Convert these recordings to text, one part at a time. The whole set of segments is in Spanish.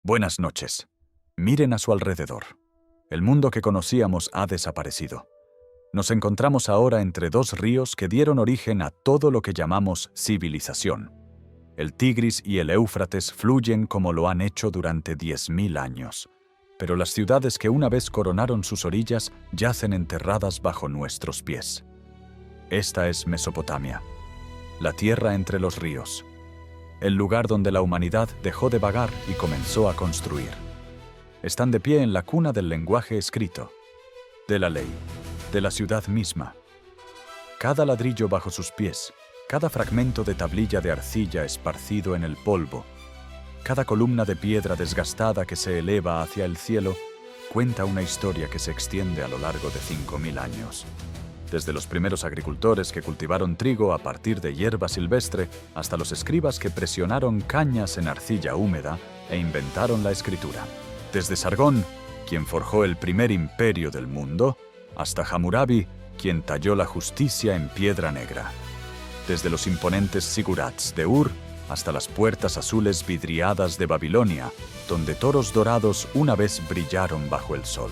Buenas noches. Miren a su alrededor. El mundo que conocíamos ha desaparecido. Nos encontramos ahora entre dos ríos que dieron origen a todo lo que llamamos civilización. El Tigris y el Éufrates fluyen como lo han hecho durante 10.000 años. Pero las ciudades que una vez coronaron sus orillas yacen enterradas bajo nuestros pies. Esta es Mesopotamia, la tierra entre los ríos. El lugar donde la humanidad dejó de vagar y comenzó a construir. Están de pie en la cuna del lenguaje escrito, de la ley, de la ciudad misma. Cada ladrillo bajo sus pies, cada fragmento de tablilla de arcilla esparcido en el polvo, cada columna de piedra desgastada que se eleva hacia el cielo, cuenta una historia que se extiende a lo largo de 5.000 años. Desde los primeros agricultores que cultivaron trigo a partir de hierba silvestre hasta los escribas que presionaron cañas en arcilla húmeda e inventaron la escritura. Desde Sargón, quien forjó el primer imperio del mundo, hasta Hammurabi, quien talló la justicia en piedra negra. Desde los imponentes sigurats de Ur hasta las puertas azules vidriadas de Babilonia, donde toros dorados una vez brillaron bajo el sol.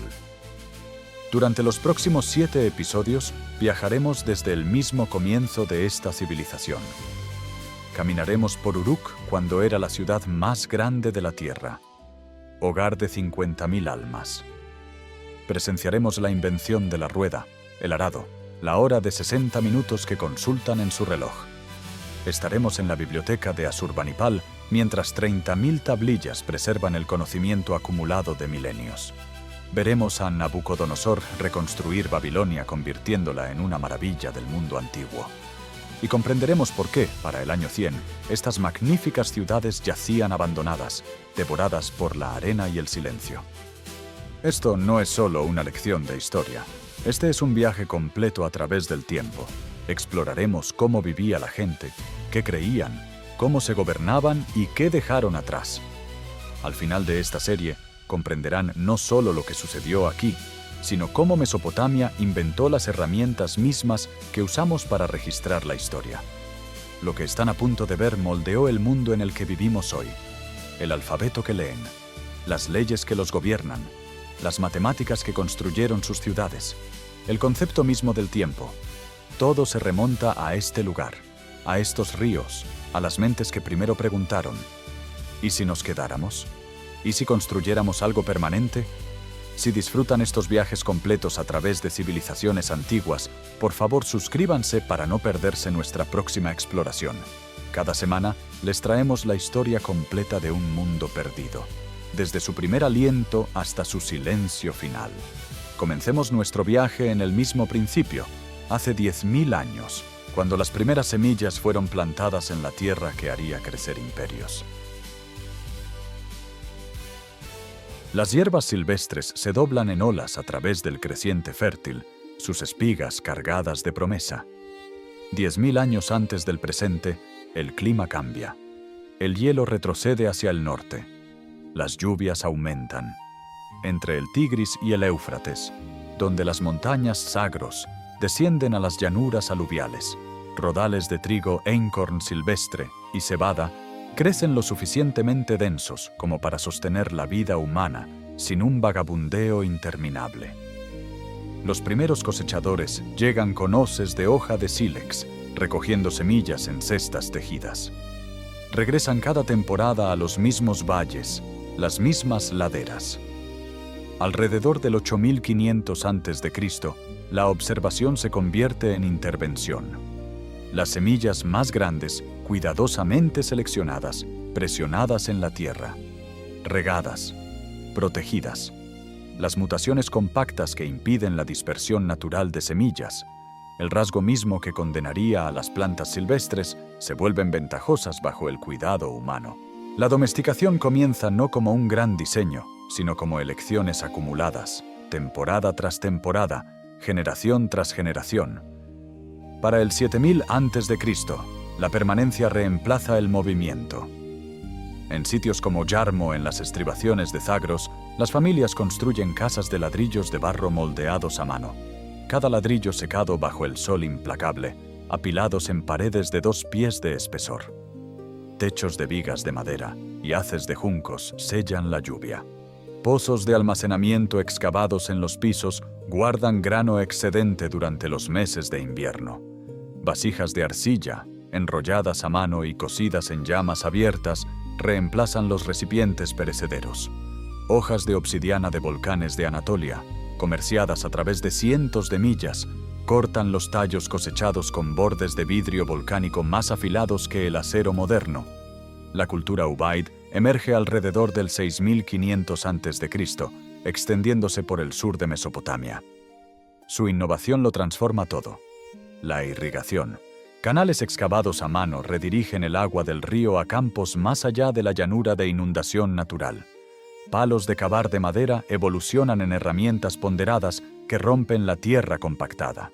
Durante los próximos 7 episodios, viajaremos desde el mismo comienzo de esta civilización. Caminaremos por Uruk cuando era la ciudad más grande de la Tierra, hogar de 50.000 almas. Presenciaremos la invención de la rueda, el arado, la hora de 60 minutos que consultan en su reloj. Estaremos en la biblioteca de Asurbanipal mientras 30.000 tablillas preservan el conocimiento acumulado de milenios. Veremos a Nabucodonosor reconstruir Babilonia convirtiéndola en una maravilla del mundo antiguo. Y comprenderemos por qué, para el año 100, estas magníficas ciudades yacían abandonadas, devoradas por la arena y el silencio. Esto no es solo una lección de historia. Este es un viaje completo a través del tiempo. Exploraremos cómo vivía la gente, qué creían, cómo se gobernaban y qué dejaron atrás. Al final de esta serie, comprenderán no solo lo que sucedió aquí, sino cómo Mesopotamia inventó las herramientas mismas que usamos para registrar la historia. Lo que están a punto de ver moldeó el mundo en el que vivimos hoy. El alfabeto que leen, las leyes que los gobiernan, las matemáticas que construyeron sus ciudades, el concepto mismo del tiempo. Todo se remonta a este lugar, a estos ríos, a las mentes que primero preguntaron, ¿y si nos quedáramos? ¿Y si construyéramos algo permanente? Si disfrutan estos viajes completos a través de civilizaciones antiguas, por favor suscríbanse para no perderse nuestra próxima exploración. Cada semana les traemos la historia completa de un mundo perdido, desde su primer aliento hasta su silencio final. Comencemos nuestro viaje en el mismo principio, hace 10.000 años, cuando las primeras semillas fueron plantadas en la tierra que haría crecer imperios. Las hierbas silvestres se doblan en olas a través del creciente fértil, sus espigas cargadas de promesa. 10.000 años antes del presente, el clima cambia. El hielo retrocede hacia el norte. Las lluvias aumentan. Entre el Tigris y el Éufrates, donde las montañas Zagros descienden a las llanuras aluviales, rodales de trigo einkorn silvestre y cebada crecen lo suficientemente densos como para sostener la vida humana sin un vagabundeo interminable. Los primeros cosechadores llegan con hoces de hoja de sílex, recogiendo semillas en cestas tejidas. Regresan cada temporada a los mismos valles, las mismas laderas. Alrededor del 8500 a.C., la observación se convierte en intervención. Las semillas más grandes, cuidadosamente seleccionadas, presionadas en la tierra, regadas, protegidas. Las mutaciones compactas que impiden la dispersión natural de semillas, el rasgo mismo que condenaría a las plantas silvestres, se vuelven ventajosas bajo el cuidado humano. La domesticación comienza no como un gran diseño, sino como elecciones acumuladas, temporada tras temporada, generación tras generación. Para el 7000 a.C., la permanencia reemplaza el movimiento. En sitios como Yarmo, en las estribaciones de Zagros, las familias construyen casas de ladrillos de barro moldeados a mano. Cada ladrillo secado bajo el sol implacable, apilados en paredes de 2 pies de espesor. Techos de vigas de madera, y haces de juncos sellan la lluvia. Pozos de almacenamiento excavados en los pisos guardan grano excedente durante los meses de invierno. Vasijas de arcilla, enrolladas a mano y cocidas en llamas abiertas, reemplazan los recipientes perecederos. Hojas de obsidiana de volcanes de Anatolia, comerciadas a través de cientos de millas, cortan los tallos cosechados con bordes de vidrio volcánico más afilados que el acero moderno. La cultura Ubaid emerge alrededor del 6500 a.C., extendiéndose por el sur de Mesopotamia. Su innovación lo transforma todo. La irrigación. Canales excavados a mano redirigen el agua del río a campos más allá de la llanura de inundación natural. Palos de cavar de madera evolucionan en herramientas ponderadas que rompen la tierra compactada.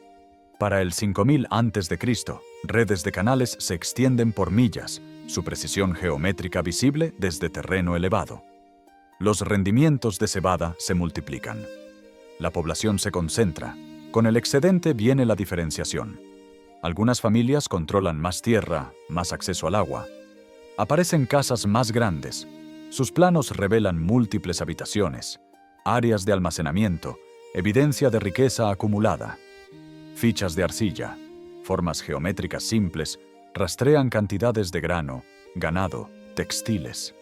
Para el 5000 a.C., redes de canales se extienden por millas, su precisión geométrica visible desde terreno elevado. Los rendimientos de cebada se multiplican. La población se concentra. Con el excedente viene la diferenciación. Algunas familias controlan más tierra, más acceso al agua. Aparecen casas más grandes. Sus planos revelan múltiples habitaciones, áreas de almacenamiento, evidencia de riqueza acumulada. Fichas de arcilla, formas geométricas simples, rastrean cantidades de grano, ganado, textiles.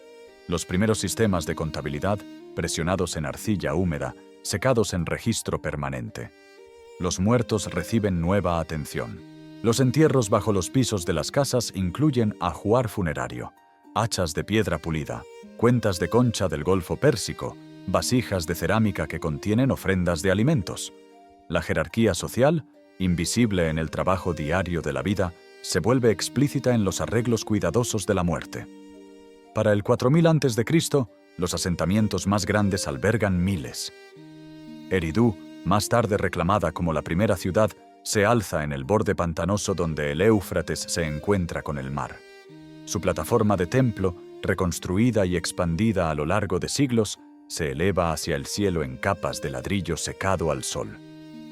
Los primeros sistemas de contabilidad, presionados en arcilla húmeda, secados en registro permanente. Los muertos reciben nueva atención. Los entierros bajo los pisos de las casas incluyen ajuar funerario, hachas de piedra pulida, cuentas de concha del Golfo Pérsico, vasijas de cerámica que contienen ofrendas de alimentos. La jerarquía social, invisible en el trabajo diario de la vida, se vuelve explícita en los arreglos cuidadosos de la muerte. Para el 4000 a.C., los asentamientos más grandes albergan miles. Eridu, más tarde reclamada como la primera ciudad, se alza en el borde pantanoso donde el Éufrates se encuentra con el mar. Su plataforma de templo, reconstruida y expandida a lo largo de siglos, se eleva hacia el cielo en capas de ladrillo secado al sol.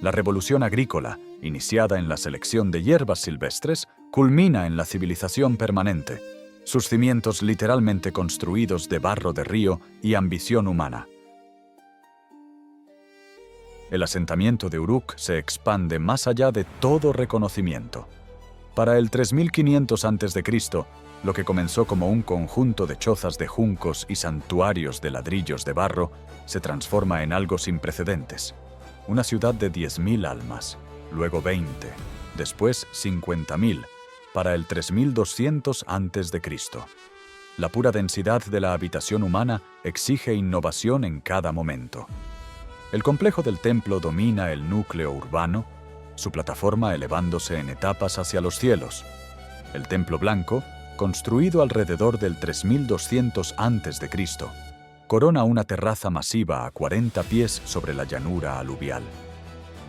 La revolución agrícola, iniciada en la selección de hierbas silvestres, culmina en la civilización permanente, sus cimientos literalmente construidos de barro de río y ambición humana. El asentamiento de Uruk se expande más allá de todo reconocimiento. Para el 3500 a.C., lo que comenzó como un conjunto de chozas de juncos y santuarios de ladrillos de barro se transforma en algo sin precedentes. Una ciudad de 10.000 almas, luego 20, después 50.000, para el 3200 a.C. La pura densidad de la habitación humana exige innovación en cada momento. El complejo del templo domina el núcleo urbano, su plataforma elevándose en etapas hacia los cielos. El templo blanco, construido alrededor del 3200 a.C., corona una terraza masiva a 40 pies sobre la llanura aluvial.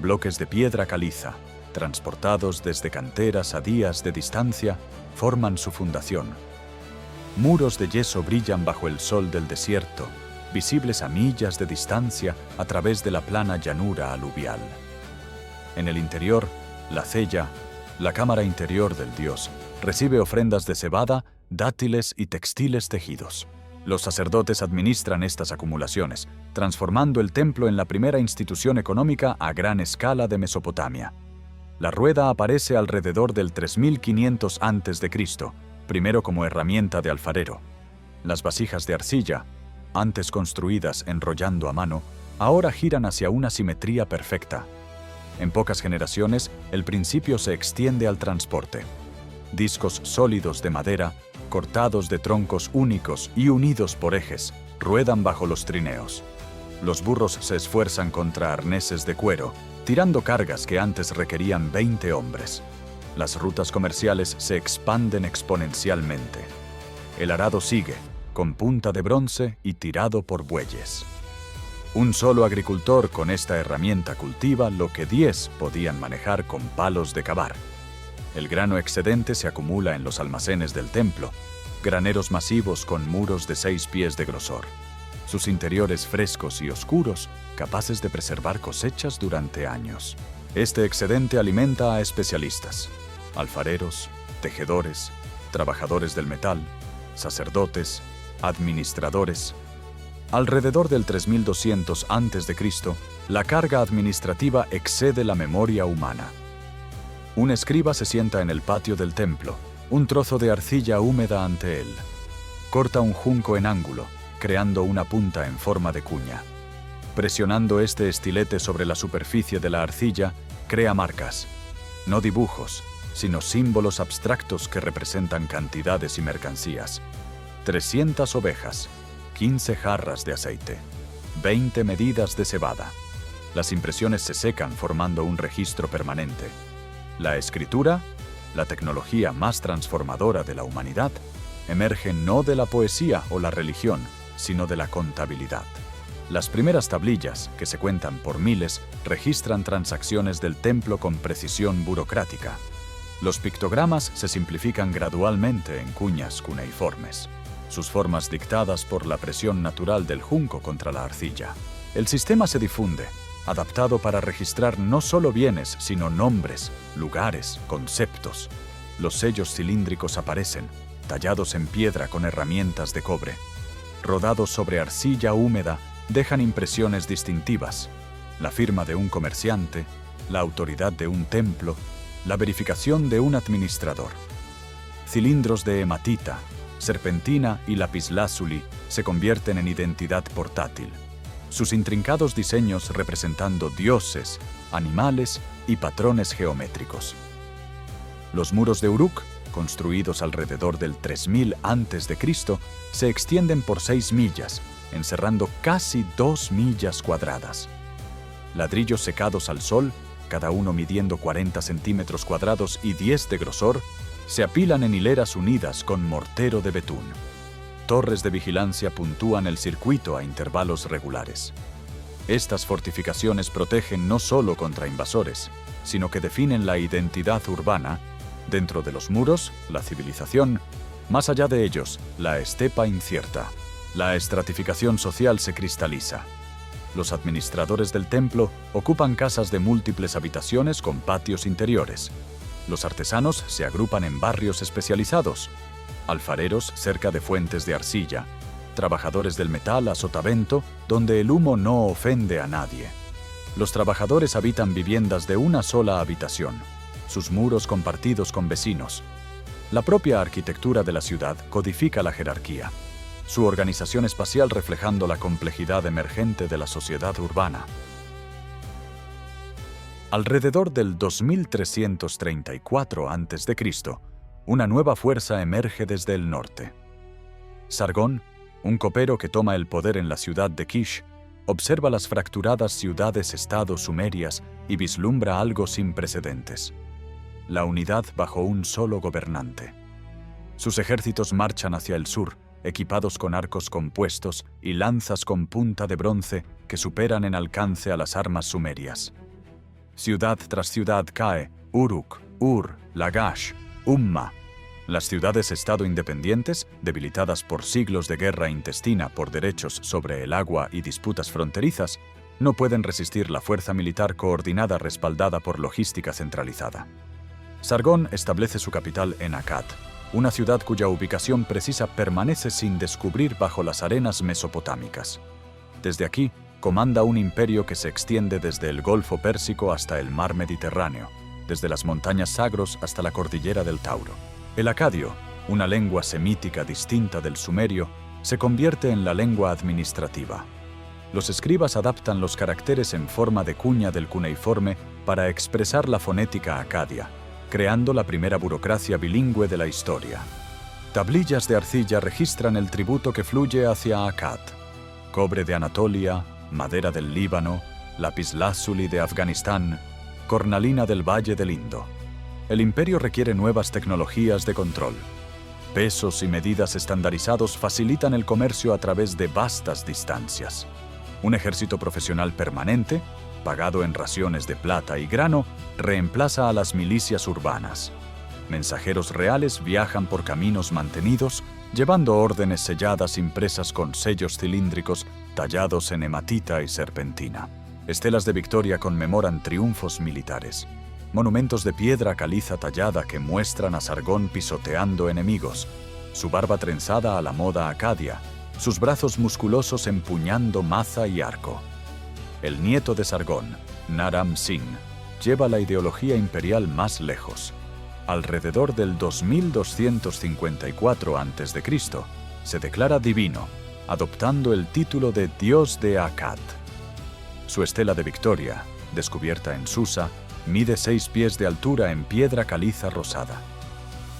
Bloques de piedra caliza, transportados desde canteras a días de distancia, forman su fundación. Muros de yeso brillan bajo el sol del desierto, visibles a millas de distancia a través de la plana llanura aluvial. En el interior, la cella, la cámara interior del dios, recibe ofrendas de cebada, dátiles y textiles tejidos. Los sacerdotes administran estas acumulaciones, transformando el templo en la primera institución económica a gran escala de Mesopotamia. La rueda aparece alrededor del 3500 a.C., primero como herramienta de alfarero. Las vasijas de arcilla, antes construidas enrollando a mano, ahora giran hacia una simetría perfecta. En pocas generaciones, el principio se extiende al transporte. Discos sólidos de madera, cortados de troncos únicos y unidos por ejes, ruedan bajo los trineos. Los burros se esfuerzan contra arneses de cuero, tirando cargas que antes requerían 20 hombres. Las rutas comerciales se expanden exponencialmente. El arado sigue, con punta de bronce y tirado por bueyes. Un solo agricultor con esta herramienta cultiva lo que 10 podían manejar con palos de cavar. El grano excedente se acumula en los almacenes del templo, graneros masivos con muros de 6 pies de grosor. Sus interiores frescos y oscuros, capaces de preservar cosechas durante años. Este excedente alimenta a especialistas, alfareros, tejedores, trabajadores del metal, sacerdotes, Administradores. Alrededor del 3200 a.C., la carga administrativa excede la memoria humana. Un escriba se sienta en el patio del templo, un trozo de arcilla húmeda ante él. Corta un junco en ángulo, creando una punta en forma de cuña. Presionando este estilete sobre la superficie de la arcilla, crea marcas, no dibujos, sino símbolos abstractos que representan cantidades y mercancías. 300 ovejas, 15 jarras de aceite, 20 medidas de cebada. Las impresiones se secan formando un registro permanente. La escritura, la tecnología más transformadora de la humanidad, emerge no de la poesía o la religión, sino de la contabilidad. Las primeras tablillas, que se cuentan por miles, registran transacciones del templo con precisión burocrática. Los pictogramas se simplifican gradualmente en cuñas cuneiformes, sus formas dictadas por la presión natural del junco contra la arcilla. El sistema se difunde, adaptado para registrar no solo bienes, sino nombres, lugares, conceptos. Los sellos cilíndricos aparecen, tallados en piedra con herramientas de cobre. Rodados sobre arcilla húmeda, dejan impresiones distintivas: la firma de un comerciante, la autoridad de un templo, la verificación de un administrador. Cilindros de hematita, serpentina y lapislázuli se convierten en identidad portátil, sus intrincados diseños representando dioses, animales y patrones geométricos. Los muros de Uruk, construidos alrededor del 3000 a.C., se extienden por 6 millas, encerrando casi 2 millas cuadradas. Ladrillos secados al sol, cada uno midiendo 40 centímetros cuadrados y 10 de grosor, se apilan en hileras unidas con mortero de betún. Torres de vigilancia puntúan el circuito a intervalos regulares. Estas fortificaciones protegen no solo contra invasores, sino que definen la identidad urbana. Dentro de los muros, la civilización; más allá de ellos, la estepa incierta. La estratificación social se cristaliza. Los administradores del templo ocupan casas de múltiples habitaciones con patios interiores. Los artesanos se agrupan en barrios especializados: alfareros cerca de fuentes de arcilla, trabajadores del metal a sotavento, donde el humo no ofende a nadie. Los trabajadores habitan viviendas de una sola habitación, sus muros compartidos con vecinos. La propia arquitectura de la ciudad codifica la jerarquía, su organización espacial reflejando la complejidad emergente de la sociedad urbana. Alrededor del 2334 a.C., una nueva fuerza emerge desde el norte. Sargón, un copero que toma el poder en la ciudad de Kish, observa las fracturadas ciudades-estado sumerias y vislumbra algo sin precedentes: la unidad bajo un solo gobernante. Sus ejércitos marchan hacia el sur, equipados con arcos compuestos y lanzas con punta de bronce que superan en alcance a las armas sumerias. Ciudad tras ciudad cae: Uruk, Ur, Lagash, Umma. Las ciudades-estado independientes, debilitadas por siglos de guerra intestina por derechos sobre el agua y disputas fronterizas, no pueden resistir la fuerza militar coordinada respaldada por logística centralizada. Sargón establece su capital en Akkad, una ciudad cuya ubicación precisa permanece sin descubrir bajo las arenas mesopotámicas. Desde aquí, comanda un imperio que se extiende desde el Golfo Pérsico hasta el mar Mediterráneo, desde las montañas Zagros hasta la cordillera del Tauro. El acadio, una lengua semítica distinta del sumerio, se convierte en la lengua administrativa. Los escribas adaptan los caracteres en forma de cuña del cuneiforme para expresar la fonética acadia, creando la primera burocracia bilingüe de la historia. Tablillas de arcilla registran el tributo que fluye hacia Akkad: cobre de Anatolia, madera del Líbano, lapislázuli de Afganistán, cornalina del Valle del Indo. El imperio requiere nuevas tecnologías de control. Pesos y medidas estandarizados facilitan el comercio a través de vastas distancias. Un ejército profesional permanente, pagado en raciones de plata y grano, reemplaza a las milicias urbanas. Mensajeros reales viajan por caminos mantenidos, llevando órdenes selladas impresas con sellos cilíndricos tallados en hematita y serpentina. Estelas de victoria conmemoran triunfos militares. Monumentos de piedra caliza tallada que muestran a Sargón pisoteando enemigos. su barba trenzada a la moda acadia, sus brazos musculosos empuñando maza y arco. El nieto de Sargón, Naram Sin, lleva la ideología imperial más lejos. Alrededor del 2254 a.C., se declara divino, adoptando el título de Dios de Akkad. Su estela de victoria, descubierta en Susa, mide 6 pies de altura en piedra caliza rosada.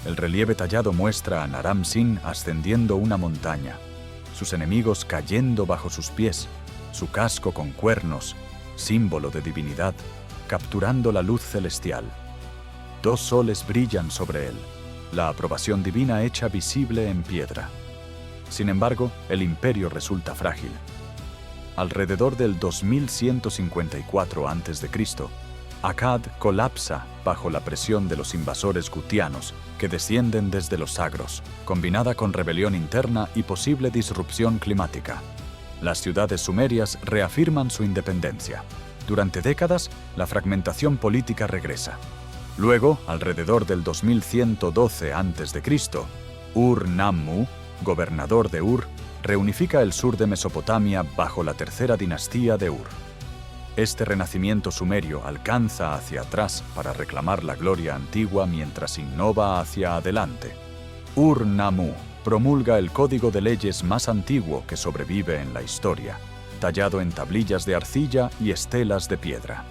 El relieve tallado muestra a Naram Sin ascendiendo una montaña, sus enemigos cayendo bajo sus pies, su casco con cuernos, símbolo de divinidad, capturando la luz celestial. 2 soles brillan sobre él, la aprobación divina hecha visible en piedra. Sin embargo, el imperio resulta frágil. Alrededor del 2154 a.C., Akkad colapsa bajo la presión de los invasores gutianos que descienden desde los Sagros, combinada con rebelión interna y posible disrupción climática. Las ciudades sumerias reafirman su independencia. Durante décadas, la fragmentación política regresa. Luego, alrededor del 2112 a.C., Ur-Nammu, gobernador de Ur, reunifica el sur de Mesopotamia bajo la tercera dinastía de Ur. Este renacimiento sumerio alcanza hacia atrás para reclamar la gloria antigua mientras innova hacia adelante. Ur-Nammu promulga el código de leyes más antiguo que sobrevive en la historia, tallado en tablillas de arcilla y estelas de piedra.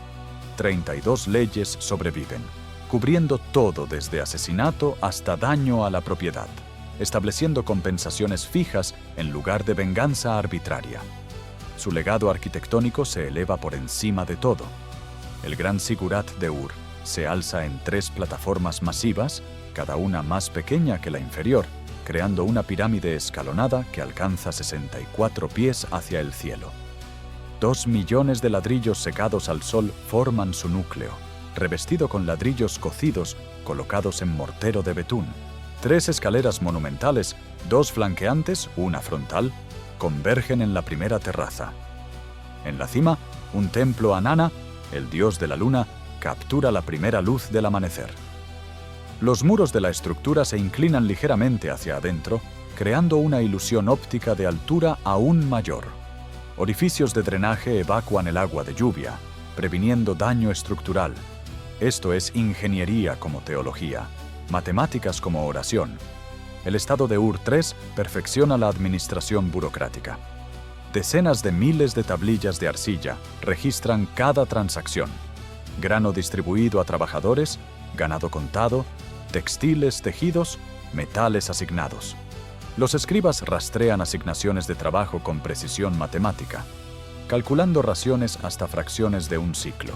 32 leyes sobreviven, cubriendo todo desde asesinato hasta daño a la propiedad, estableciendo compensaciones fijas en lugar de venganza arbitraria. Su legado arquitectónico se eleva por encima de todo. El gran sigurat de Ur se alza en 3 plataformas masivas, cada una más pequeña que la inferior, creando una pirámide escalonada que alcanza 64 pies hacia el cielo. 2 millones de ladrillos secados al sol forman su núcleo, revestido con ladrillos cocidos colocados en mortero de betún. 3 escaleras monumentales, 2 flanqueantes, una frontal, convergen en la primera terraza. En la cima, un templo a Nana, el dios de la luna, captura la primera luz del amanecer. Los muros de la estructura se inclinan ligeramente hacia adentro, creando una ilusión óptica de altura aún mayor. Orificios de drenaje evacúan el agua de lluvia, previniendo daño estructural. Esto es ingeniería como teología, matemáticas como oración. El estado de Ur-III perfecciona la administración burocrática. Decenas de miles de tablillas de arcilla registran cada transacción. Grano distribuido a trabajadores, ganado contado, textiles tejidos, metales asignados. Los escribas rastrean asignaciones de trabajo con precisión matemática, calculando raciones hasta fracciones de un ciclo.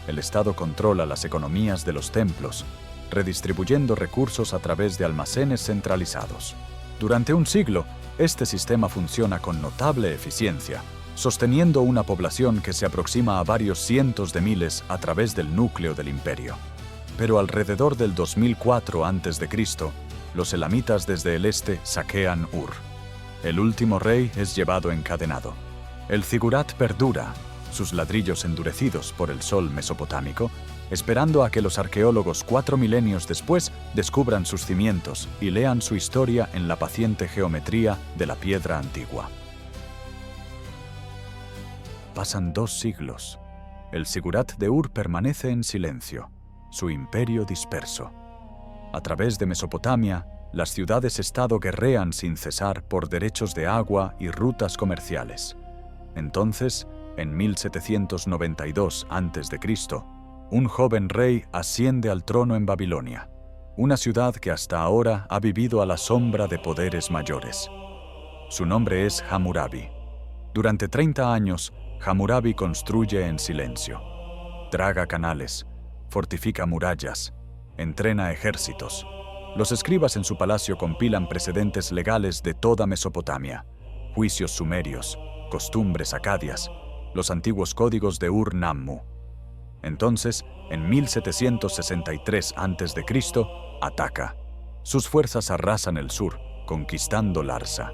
El Estado controla las economías de los templos, redistribuyendo recursos a través de almacenes centralizados. Durante un siglo, este sistema funciona con notable eficiencia, sosteniendo una población que se aproxima a varios cientos de miles a través del núcleo del imperio. Pero alrededor del 2004 a.C., los elamitas desde el este saquean Ur. El último rey es llevado encadenado. El zigurat perdura, sus ladrillos endurecidos por el sol mesopotámico, esperando a que los arqueólogos 4 milenios después descubran sus cimientos y lean su historia en la paciente geometría de la piedra antigua. Pasan 2 siglos. El sigurat de Ur permanece en silencio, su imperio disperso. A través de Mesopotamia, las ciudades-estado guerrean sin cesar por derechos de agua y rutas comerciales. Entonces, en 1792 a.C., un joven rey asciende al trono en Babilonia, una ciudad que hasta ahora ha vivido a la sombra de poderes mayores. Su nombre es Hammurabi. Durante 30 años, Hammurabi construye en silencio. Draga canales, fortifica murallas, entrena ejércitos. Los escribas en su palacio compilan precedentes legales de toda Mesopotamia, juicios sumerios, costumbres acadias, los antiguos códigos de Ur-Nammu. Entonces, en 1763 a.C., ataca. Sus fuerzas arrasan el sur, conquistando Larsa.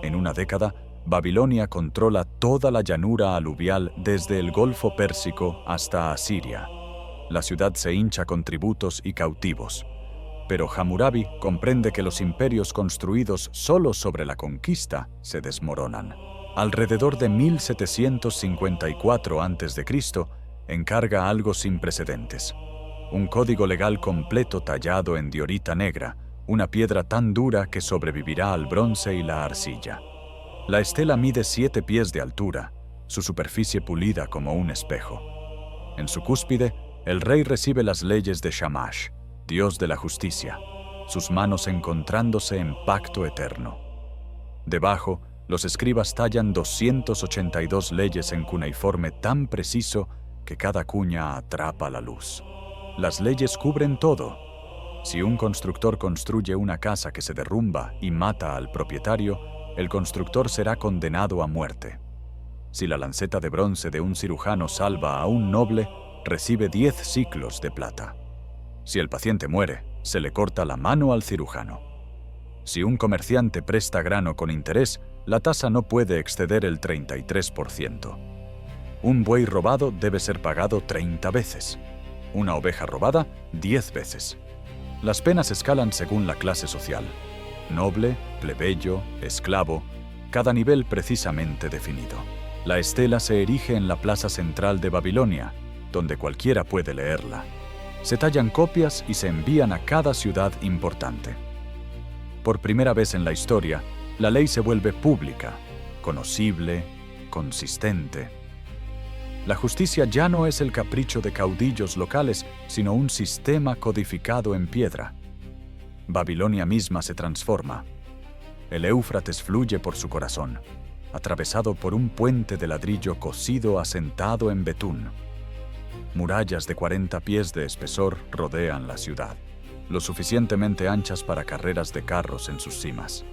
En una década, Babilonia controla toda la llanura aluvial desde el Golfo Pérsico hasta Asiria. La ciudad se hincha con tributos y cautivos. Pero Hammurabi comprende que los imperios construidos solo sobre la conquista se desmoronan. Alrededor de 1754 a.C., encarga algo sin precedentes: un código legal completo tallado en diorita negra, una piedra tan dura que sobrevivirá al bronce y la arcilla. La estela mide 7 pies de altura, su superficie pulida como un espejo. En su cúspide, el rey recibe las leyes de Shamash, dios de la justicia, sus manos encontrándose en pacto eterno. Debajo, los escribas tallan 282 leyes en cuneiforme tan preciso que cada cuña atrapa la luz. Las leyes cubren todo. Si un constructor construye una casa que se derrumba y mata al propietario, el constructor será condenado a muerte. Si la lanceta de bronce de un cirujano salva a un noble, recibe 10 siclos de plata. Si el paciente muere, se le corta la mano al cirujano. Si un comerciante presta grano con interés, la tasa no puede exceder el 33%. Un buey robado debe ser pagado 30 veces. Una oveja robada, 10 veces. Las penas escalan según la clase social: noble, plebeyo, esclavo, cada nivel precisamente definido. La estela se erige en la plaza central de Babilonia, donde cualquiera puede leerla. Se tallan copias y se envían a cada ciudad importante. Por primera vez en la historia, la ley se vuelve pública, conocible, consistente. La justicia ya no es el capricho de caudillos locales, sino un sistema codificado en piedra. Babilonia misma se transforma. El Éufrates fluye por su corazón, atravesado por un puente de ladrillo cosido asentado en betún. Murallas de 40 pies de espesor rodean la ciudad, lo suficientemente anchas para carreras de carros en sus cimas.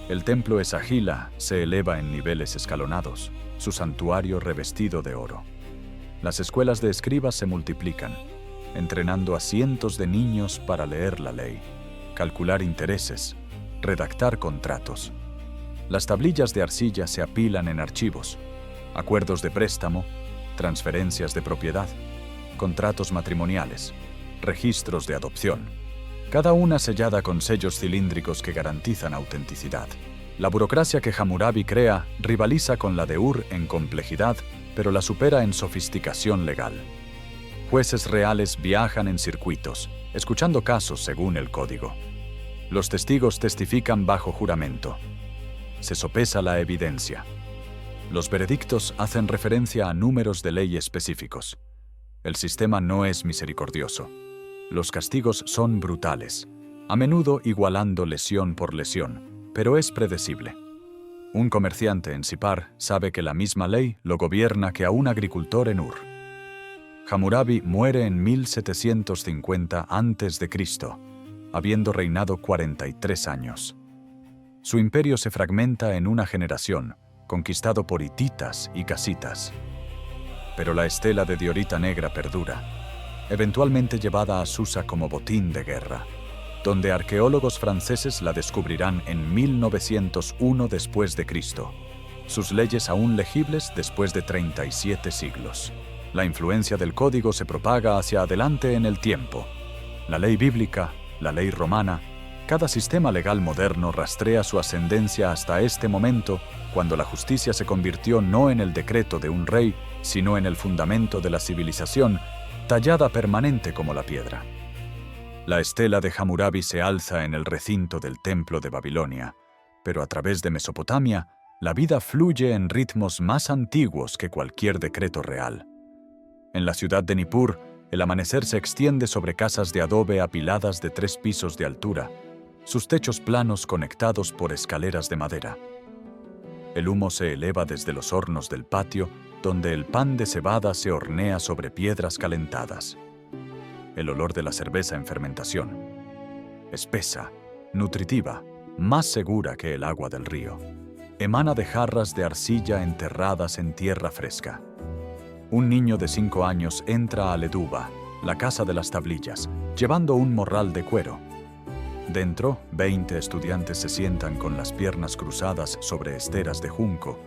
El templo Esagila se eleva en niveles escalonados, su santuario revestido de oro. Las escuelas de escribas se multiplican, entrenando a cientos de niños para leer la ley, calcular intereses, redactar contratos. Las tablillas de arcilla se apilan en archivos, acuerdos de préstamo, transferencias de propiedad, contratos matrimoniales, registros de adopción, cada una sellada con sellos cilíndricos que garantizan autenticidad. La burocracia que Hammurabi crea rivaliza con la de Ur en complejidad, pero la supera en sofisticación legal. Jueces reales viajan en circuitos, escuchando casos según el código. Los testigos testifican bajo juramento. Se sopesa la evidencia. Los veredictos hacen referencia a números de ley específicos. El sistema no es misericordioso. Los castigos son brutales, a menudo igualando lesión por lesión, pero es predecible. Un comerciante en Sipar sabe que la misma ley lo gobierna que a un agricultor en Ur. Hammurabi muere en 1750 a.C., habiendo reinado 43 años. Su imperio se fragmenta en una generación, conquistado por hititas y casitas. Pero la estela de diorita negra perdura, eventualmente llevada a Susa como botín de guerra, donde arqueólogos franceses la descubrirán en 1901 después de Cristo. Sus leyes aún legibles después de 37 siglos. La influencia del código se propaga hacia adelante en el tiempo. La ley bíblica, la ley romana, cada sistema legal moderno rastrea su ascendencia hasta este momento, cuando la justicia se convirtió no en el decreto de un rey, sino en el fundamento de la civilización, tallada permanente como la piedra. La estela de Hammurabi se alza en el recinto del templo de Babilonia, pero a través de Mesopotamia, la vida fluye en ritmos más antiguos que cualquier decreto real. En la ciudad de Nippur, el amanecer se extiende sobre casas de adobe apiladas de 3 pisos de altura, sus techos planos conectados por escaleras de madera. El humo se eleva desde los hornos del patio, donde el pan de cebada se hornea sobre piedras calentadas. El olor de la cerveza en fermentación. Espesa, nutritiva, más segura que el agua del río. Emana de jarras de arcilla enterradas en tierra fresca. Un niño de 5 años entra a Leduba, la casa de las tablillas, llevando un morral de cuero. Dentro, 20 estudiantes se sientan con las piernas cruzadas sobre esteras de junco,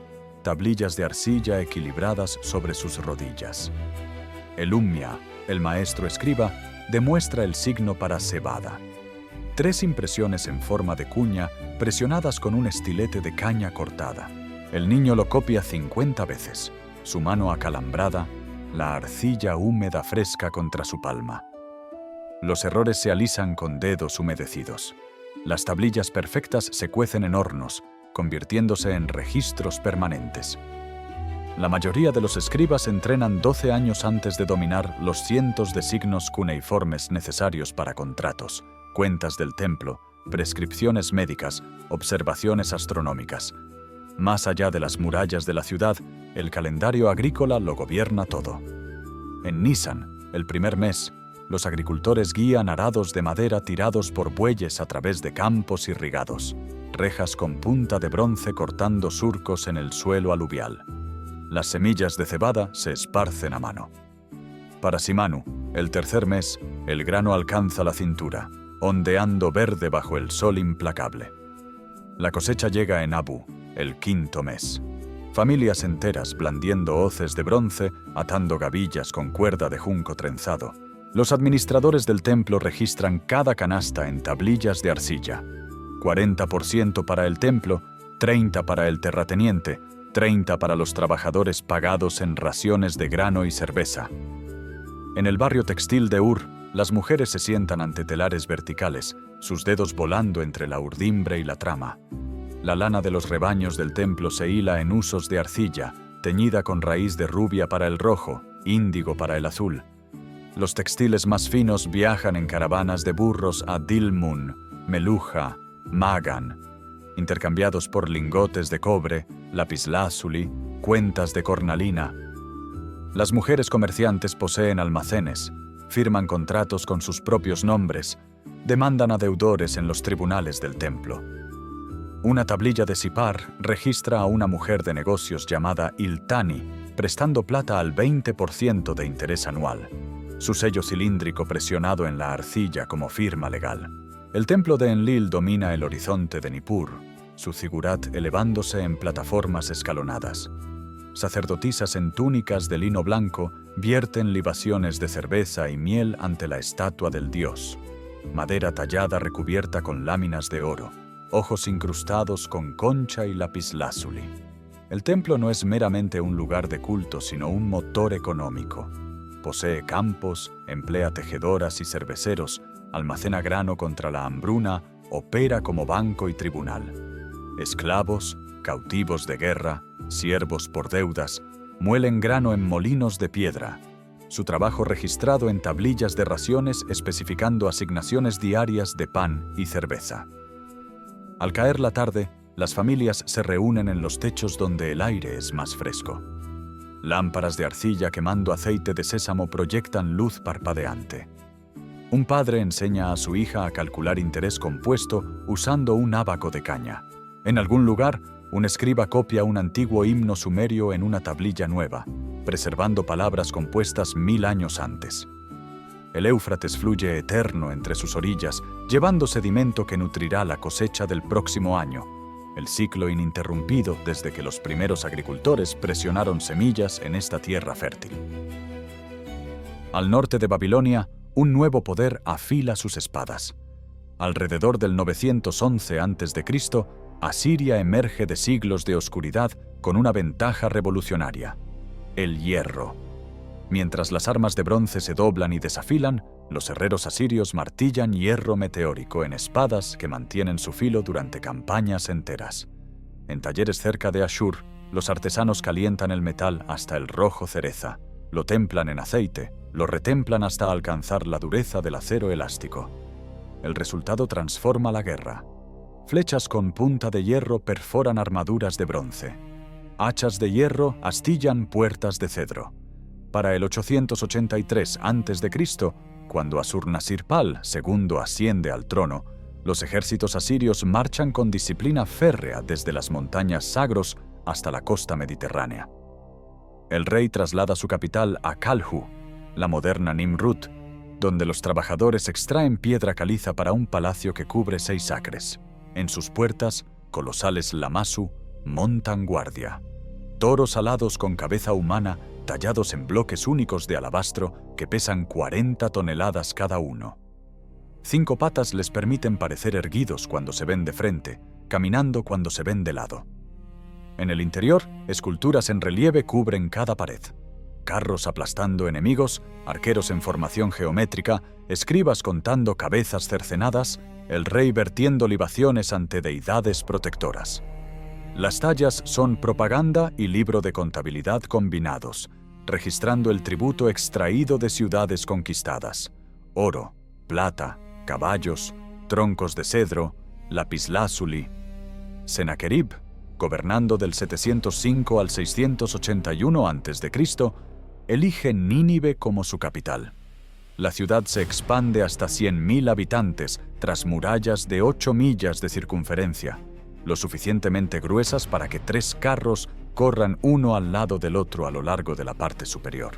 tablillas de arcilla equilibradas sobre sus rodillas. El Ummia, el maestro escriba, demuestra el signo para cebada. 3 impresiones en forma de cuña presionadas con un estilete de caña cortada. El niño lo copia 50 veces, su mano acalambrada, la arcilla húmeda fresca contra su palma. Los errores se alisan con dedos humedecidos. Las tablillas perfectas se cuecen en hornos, convirtiéndose en registros permanentes. La mayoría de los escribas entrenan 12 años antes de dominar los cientos de signos cuneiformes necesarios para contratos, cuentas del templo, prescripciones médicas, observaciones astronómicas. Más allá de las murallas de la ciudad, el calendario agrícola lo gobierna todo. En Nisan, el primer mes, los agricultores guían arados de madera tirados por bueyes a través de campos irrigados, rejas con punta de bronce cortando surcos en el suelo aluvial. Las semillas de cebada se esparcen a mano. Para Simanu, el tercer mes, el grano alcanza la cintura, ondeando verde bajo el sol implacable. La cosecha llega en Abu, el quinto mes. Familias enteras blandiendo hoces de bronce, atando gavillas con cuerda de junco trenzado. Los administradores del templo registran cada canasta en tablillas de arcilla. 40% para el templo, 30% para el terrateniente, 30% para los trabajadores pagados en raciones de grano y cerveza. En el barrio textil de Ur, las mujeres se sientan ante telares verticales, sus dedos volando entre la urdimbre y la trama. La lana de los rebaños del templo se hila en usos de arcilla, teñida con raíz de rubia para el rojo, índigo para el azul. Los textiles más finos viajan en caravanas de burros a Dilmun, Meluja, Magan, intercambiados por lingotes de cobre, lapislázuli, cuentas de cornalina. Las mujeres comerciantes poseen almacenes, firman contratos con sus propios nombres, demandan a deudores en los tribunales del templo. Una tablilla de Sipar registra a una mujer de negocios llamada Iltani, prestando plata al 20% de interés anual. Su sello cilíndrico presionado en la arcilla como firma legal. El templo de Enlil domina el horizonte de Nippur, su zigurat elevándose en plataformas escalonadas. Sacerdotisas en túnicas de lino blanco vierten libaciones de cerveza y miel ante la estatua del dios. Madera tallada recubierta con láminas de oro, ojos incrustados con concha y lapislázuli. El templo no es meramente un lugar de culto, sino un motor económico. Posee campos, emplea tejedoras y cerveceros, almacena grano contra la hambruna, opera como banco y tribunal. Esclavos, cautivos de guerra, siervos por deudas, muelen grano en molinos de piedra. Su trabajo registrado en tablillas de raciones especificando asignaciones diarias de pan y cerveza. Al caer la tarde, las familias se reúnen en los techos donde el aire es más fresco. Lámparas de arcilla quemando aceite de sésamo proyectan luz parpadeante. Un padre enseña a su hija a calcular interés compuesto usando un ábaco de caña. En algún lugar, un escriba copia un antiguo himno sumerio en una tablilla nueva, preservando palabras compuestas 1000 años antes. El Éufrates fluye eterno entre sus orillas, llevando sedimento que nutrirá la cosecha del próximo año. El ciclo ininterrumpido desde que los primeros agricultores presionaron semillas en esta tierra fértil. Al norte de Babilonia, un nuevo poder afila sus espadas. Alrededor del 911 a.C., Asiria emerge de siglos de oscuridad con una ventaja revolucionaria: el hierro. Mientras las armas de bronce se doblan y desafilan, los herreros asirios martillan hierro meteórico en espadas que mantienen su filo durante campañas enteras. En talleres cerca de Ashur, los artesanos calientan el metal hasta el rojo cereza, lo templan en aceite, lo retemplan hasta alcanzar la dureza del acero elástico. El resultado transforma la guerra. Flechas con punta de hierro perforan armaduras de bronce. Hachas de hierro astillan puertas de cedro. Para el 883 a.C., cuando Asurnasirpal II asciende al trono, los ejércitos asirios marchan con disciplina férrea desde las montañas Sagros hasta la costa mediterránea. El rey traslada su capital a Kalhu, la moderna Nimrut, donde los trabajadores extraen piedra caliza para un palacio que cubre 6 acres. En sus puertas, colosales lamasu montan guardia. Toros alados con cabeza humana, tallados en bloques únicos de alabastro que pesan 40 toneladas cada uno. 5 patas les permiten parecer erguidos cuando se ven de frente, caminando cuando se ven de lado. En el interior, esculturas en relieve cubren cada pared. Carros aplastando enemigos, arqueros en formación geométrica, escribas contando cabezas cercenadas, el rey vertiendo libaciones ante deidades protectoras. Las tallas son propaganda y libro de contabilidad combinados, registrando el tributo extraído de ciudades conquistadas: oro, plata, caballos, troncos de cedro, lapislázuli. Sennacherib, gobernando del 705 al 681 a.C., elige Nínive como su capital. La ciudad se expande hasta 100.000 habitantes tras murallas de 8 millas de circunferencia, lo suficientemente gruesas para que 3 carros corran uno al lado del otro a lo largo de la parte superior.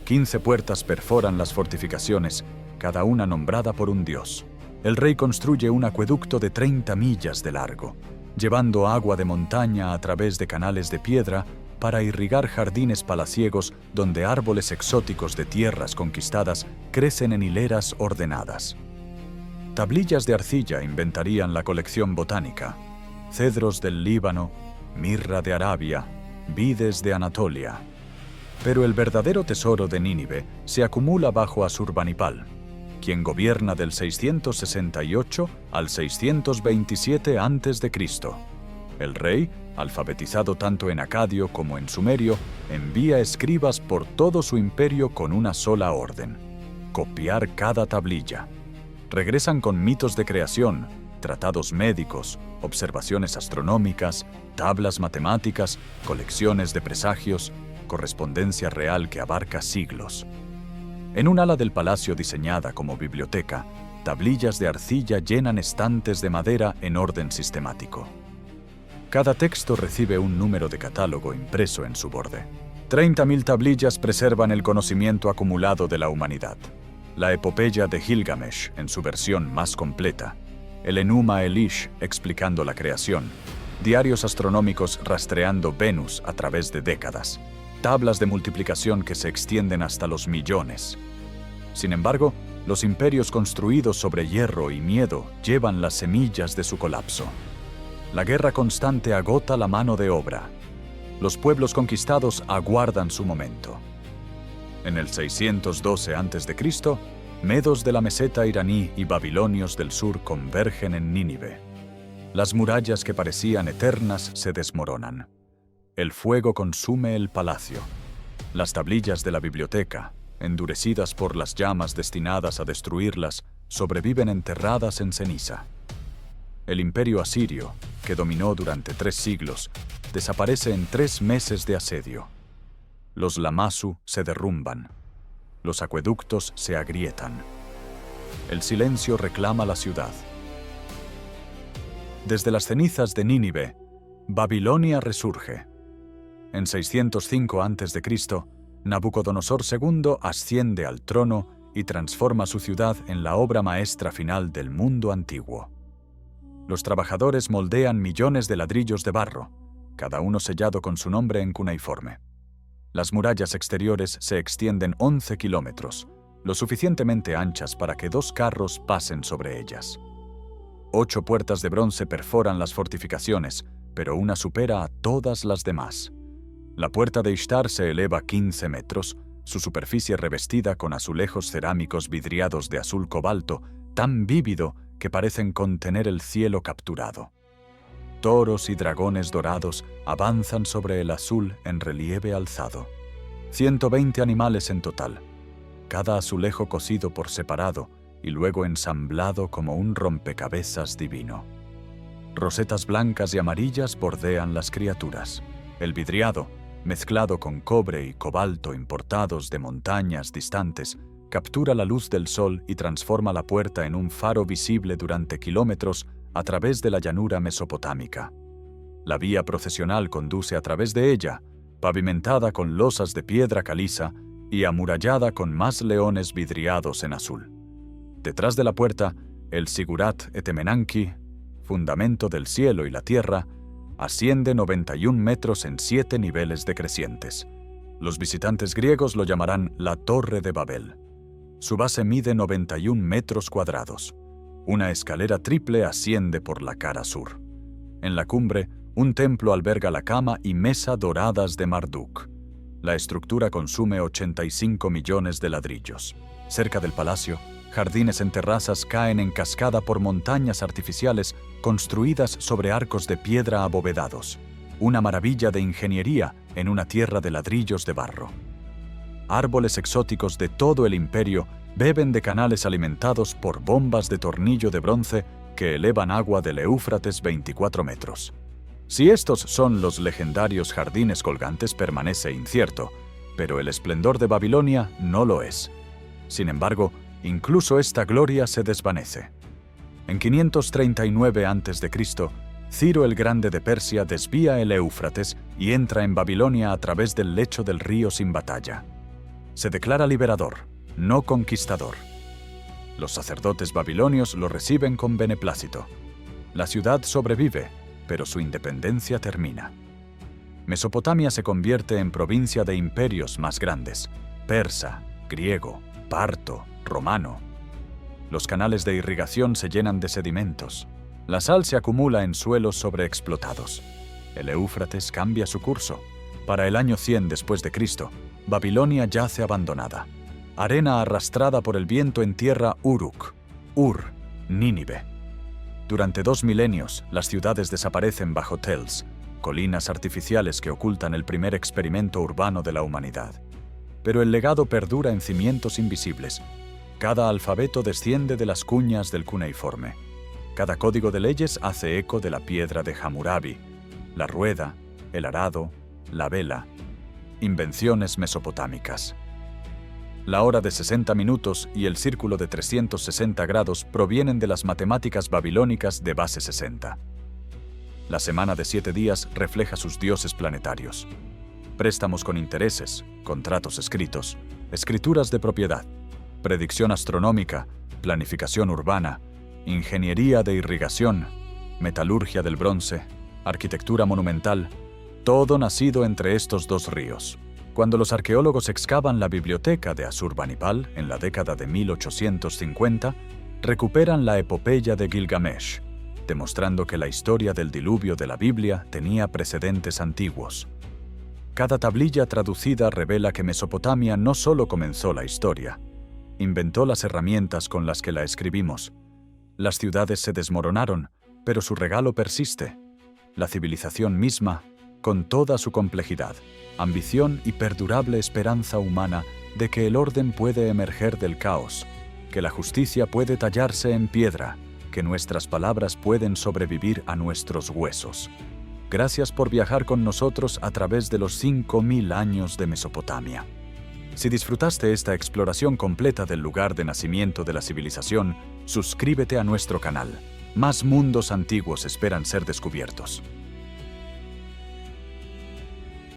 15 puertas perforan las fortificaciones, cada una nombrada por un dios. El rey construye un acueducto de 30 millas de largo, llevando agua de montaña a través de canales de piedra para irrigar jardines palaciegos donde árboles exóticos de tierras conquistadas crecen en hileras ordenadas. Tablillas de arcilla inventarían la colección botánica, cedros del Líbano, mirra de Arabia, vides de Anatolia. Pero el verdadero tesoro de Nínive se acumula bajo Asurbanipal, quien gobierna del 668 al 627 a.C. El rey, alfabetizado tanto en acadio como en sumerio, envía escribas por todo su imperio con una sola orden: copiar cada tablilla. Regresan con mitos de creación, tratados médicos, observaciones astronómicas, tablas matemáticas, colecciones de presagios, correspondencia real que abarca siglos. En un ala del palacio diseñada como biblioteca, tablillas de arcilla llenan estantes de madera en orden sistemático. Cada texto recibe un número de catálogo impreso en su borde. 30.000 tablillas preservan el conocimiento acumulado de la humanidad. La epopeya de Gilgamesh en su versión más completa, el Enuma Elish explicando la creación, diarios astronómicos rastreando Venus a través de décadas, tablas de multiplicación que se extienden hasta los millones. Sin embargo, los imperios construidos sobre hierro y miedo llevan las semillas de su colapso. La guerra constante agota la mano de obra. Los pueblos conquistados aguardan su momento. En el 612 a.C., medos de la meseta iraní y babilonios del sur convergen en Nínive. Las murallas que parecían eternas se desmoronan. El fuego consume el palacio. Las tablillas de la biblioteca, endurecidas por las llamas destinadas a destruirlas, sobreviven enterradas en ceniza. El imperio asirio, que dominó durante 3 siglos, desaparece en 3 meses de asedio. Los Lamassu se derrumban. Los acueductos se agrietan. El silencio reclama la ciudad. Desde las cenizas de Nínive, Babilonia resurge. En 605 a.C., Nabucodonosor II asciende al trono y transforma su ciudad en la obra maestra final del mundo antiguo. Los trabajadores moldean millones de ladrillos de barro, cada uno sellado con su nombre en cuneiforme. Las murallas exteriores se extienden 11 kilómetros, lo suficientemente anchas para que 2 carros pasen sobre ellas. 8 puertas de bronce perforan las fortificaciones, pero una supera a todas las demás. La puerta de Ishtar se eleva 15 metros, su superficie revestida con azulejos cerámicos vidriados de azul cobalto, tan vívido que parecen contener el cielo capturado. Toros y dragones dorados avanzan sobre el azul en relieve alzado. 120 animales en total, cada azulejo cosido por separado y luego ensamblado como un rompecabezas divino. Rosetas blancas y amarillas bordean las criaturas. El vidriado, mezclado con cobre y cobalto importados de montañas distantes, captura la luz del sol y transforma la puerta en un faro visible durante kilómetros a través de la llanura mesopotámica. La vía procesional conduce a través de ella, pavimentada con losas de piedra caliza y amurallada con más leones vidriados en azul. Detrás de la puerta, el Sigurat Etemenanki, fundamento del cielo y la tierra, asciende 91 metros en 7 niveles decrecientes. Los visitantes griegos lo llamarán la Torre de Babel. Su base mide 91 metros cuadrados. Una escalera triple asciende por la cara sur. En la cumbre, un templo alberga la cama y mesa doradas de Marduk. La estructura consume 85 millones de ladrillos. Cerca del palacio, jardines en terrazas caen en cascada por montañas artificiales construidas sobre arcos de piedra abovedados. Una maravilla de ingeniería en una tierra de ladrillos de barro. Árboles exóticos de todo el imperio beben de canales alimentados por bombas de tornillo de bronce que elevan agua del Éufrates 24 metros. Si estos son los legendarios jardines colgantes permanece incierto, pero el esplendor de Babilonia no lo es. Sin embargo, incluso esta gloria se desvanece. En 539 a.C., Ciro el Grande de Persia desvía el Éufrates y entra en Babilonia a través del lecho del río sin batalla. Se declara liberador, no conquistador. Los sacerdotes babilonios lo reciben con beneplácito. La ciudad sobrevive, pero su independencia termina. Mesopotamia se convierte en provincia de imperios más grandes: persa, griego, parto, romano. Los canales de irrigación se llenan de sedimentos. La sal se acumula en suelos sobreexplotados. El Éufrates cambia su curso. Para el año 100 después de Cristo, Babilonia yace abandonada. Arena arrastrada por el viento en tierra Uruk, Ur, Nínive. Durante 2 milenios, las ciudades desaparecen bajo Tels, colinas artificiales que ocultan el primer experimento urbano de la humanidad. Pero el legado perdura en cimientos invisibles. Cada alfabeto desciende de las cuñas del cuneiforme. Cada código de leyes hace eco de la piedra de Hammurabi, la rueda, el arado, la vela. Invenciones mesopotámicas. La hora de 60 minutos y el círculo de 360 grados provienen de las matemáticas babilónicas de base 60. La semana de 7 días refleja sus dioses planetarios. Préstamos con intereses, contratos escritos, escrituras de propiedad, predicción astronómica, planificación urbana, ingeniería de irrigación, metalurgia del bronce, arquitectura monumental, todo nacido entre estos dos ríos. Cuando los arqueólogos excavan la biblioteca de Asurbanipal en la década de 1850, recuperan la epopeya de Gilgamesh, demostrando que la historia del diluvio de la Biblia tenía precedentes antiguos. Cada tablilla traducida revela que Mesopotamia no solo comenzó la historia, inventó las herramientas con las que la escribimos. Las ciudades se desmoronaron, pero su regalo persiste. La civilización misma, con toda su complejidad, ambición y perdurable esperanza humana de que el orden puede emerger del caos, que la justicia puede tallarse en piedra, que nuestras palabras pueden sobrevivir a nuestros huesos. Gracias por viajar con nosotros a través de los 5000 años de Mesopotamia. Si disfrutaste esta exploración completa del lugar de nacimiento de la civilización, suscríbete a nuestro canal. Más mundos antiguos esperan ser descubiertos.